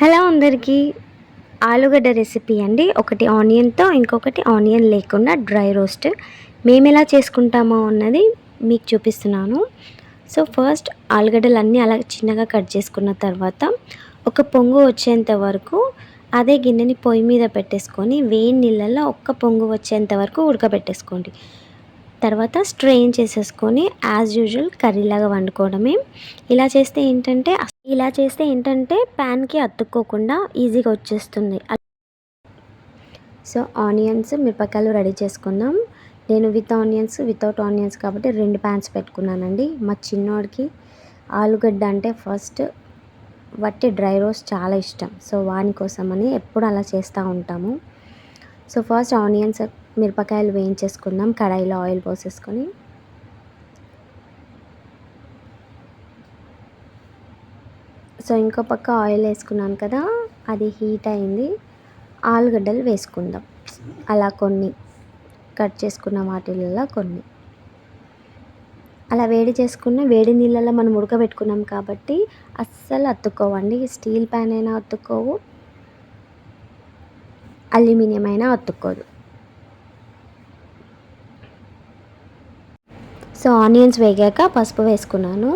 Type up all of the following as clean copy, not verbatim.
Hello అందరికీ. ఆలుగడ్డ recipe అండి. ఒకటి ఆనియన్‌తో, ఇంకొకటి ఆనియన్ లేకుండా డ్రై రోస్ట్. మేమెలా చేసుకుంటామో అన్నది మీకు చూపిస్తున్నాను. సో, ఫస్ట్ ఆలుగడ్డలన్నీ అలా చిన్నగా కట్ చేసుకున్న తర్వాత, ఒక పొంగు వచ్చేంత వరకు అదే గిన్నెని పొయ్యి మీద పెట్టేసుకొని, వేడి నీళ్ళల్లో ఒక్క పొంగు వచ్చేంత వరకు ఉడకబెట్టేసుకోండి. తర్వాత స్ట్రెయిన్ చేసేసుకొని యాజ్ యూజువల్ కర్రీలాగా వండుకోవడమే. ఇలా చేస్తే ఏంటంటే ప్యాన్‌కి అతుక్కోకుండా ఈజీగా వచ్చేస్తుంది. సో, ఆనియన్స్, మిరపకాయలు రెడీ చేసుకుందాం. నేను విత్ ఆనియన్స్, వితౌట్ ఆనియన్స్ కాబట్టి 2 ప్యాన్స్ పెట్టుకున్నానండి. మా చిన్నోడికి ఆలుగడ్డ అంటే ఫస్ట్ వట్టి డ్రై రోస్ట్ చాలా ఇష్టం. సో, వాని కోసమని ఎప్పుడు అలా చేస్తూ ఉంటాము. సో, ఫస్ట్ ఆనియన్స్, మిరపకాయలు వేయించేసుకుందాం. కడాయిలో ఆయిల్ పోసేసుకొని సో, ఇంకో పక్క ఆయిల్ వేసుకున్నాను కదా, అది హీట్ అయింది. ఆలుగడ్డలు వేసుకుందాం. అలా కొన్ని కట్ చేసుకున్న వాటిల్లో కొన్ని అలా వేడి నీళ్ళల్లో మనం ఉడకబెట్టుకున్నాం కాబట్టి అస్సలు అతుక్కోవండి. స్టీల్ ప్యాన్ అయినా అతుక్కోవు, అల్యూమినియం అయినా అతుక్కోదు. సో, ఆనియన్స్ వేగాక పసుపు వేసుకున్నాను.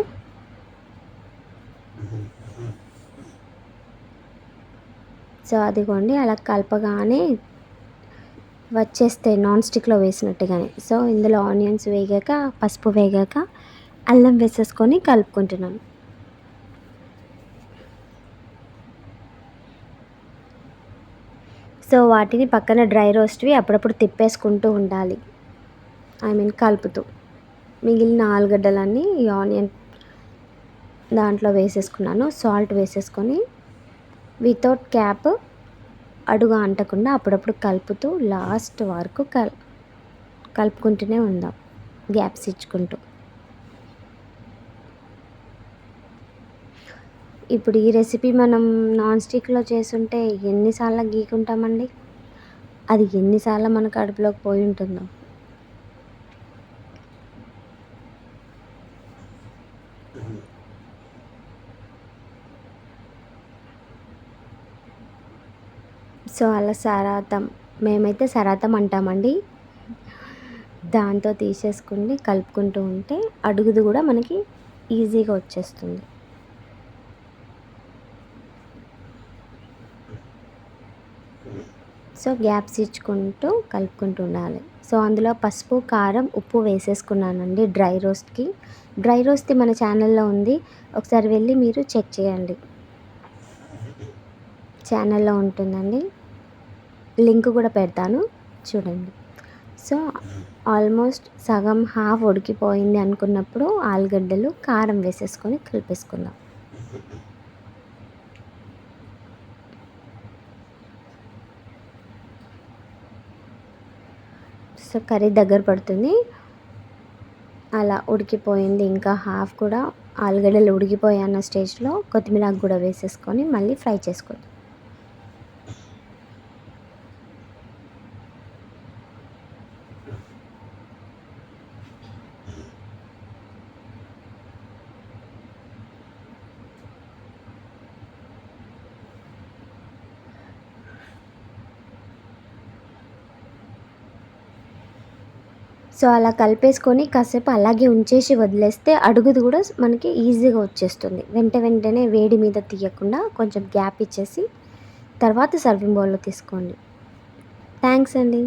సో, అదిగోండి అలా కలపగానే వచ్చేస్తాయి నాన్ స్టిక్లో వేసినట్టుగానే. సో, ఇందులో ఆనియన్స్ వేగాక, పసుపు వేగాక అల్లం వేసేసుకొని కలుపుకుంటున్నాను. సో, వాటిని పక్కన డ్రై రోస్ట్వి అప్పుడప్పుడు తిప్పేసుకుంటూ ఉండాలి. కలుపుతూ. మిగిలిన ఆలుగడ్డలన్నీ ఈ ఆనియన్ దాంట్లో వేసేసుకున్నాను. సాల్ట్ వేసేసుకొని వితౌట్ క్యాప్ అడుగు అంటకుండా అప్పుడప్పుడు కలుపుతూ లాస్ట్ వరకు కలుపుకుంటూనే ఉందాం, గ్యాప్స్ ఇచ్చుకుంటూ. ఇప్పుడు ఈ రెసిపీ మనం నాన్ స్టిక్లో చేసుంటే ఎన్నిసార్లు గీకుంటామండి. అది ఎన్నిసార్లు మన కడుపులోకి పోయి ఉంటుందో. సో, అలా సరాతం, మేమైతే సరాతం అంటామండి. దాంతో తీసేసుకుని కలుపుకుంటూ ఉంటే అడుగుది కూడా మనకి ఈజీగా వచ్చేస్తుంది. సో, గ్యాప్స్ ఇచ్చుకుంటూ కలుపుకుంటూ ఉండాలి. సో, అందులో పసుపు, కారం, ఉప్పు వేసేసుకున్నానండి డ్రై రోస్ట్కి. డ్రై రోస్ట్ది మన ఛానల్లో ఉంది, ఒకసారి వెళ్ళి మీరు చెక్ చేయండి. ఛానల్లో ఉంటుందండి, లింక్ కూడా పెడతాను, చూడండి. సో, ఆల్మోస్ట్ సగం హాఫ్ ఉడికిపోయింది అనుకున్నప్పుడు ఆలుగడ్డలు, కారం వేసేసుకొని కలిపేసుకుందాం. సో, కర్రీ దగ్గర పడుతుంది. అలా ఉడికిపోయింది, ఇంకా హాఫ్ కూడా ఆలుగడ్డలు ఉడికిపోయాయి అన్న స్టేజ్లో కొత్తిమీర కూడా వేసేసుకొని మళ్ళీ ఫ్రై చేసుకుందాం. సో, అలా కలిపేసుకొని కాసేపు అలాగే ఉంచేసి వదిలేస్తే అడుగుది కూడా మనకి ఈజీగా వచ్చేస్తుంది. వెంటనే వేడి మీద తీయకుండా కొంచెం గ్యాప్ ఇచ్చేసి తర్వాత సర్వింగ్ బౌల్‌లో తీసుకోండి. థ్యాంక్స్ అండి.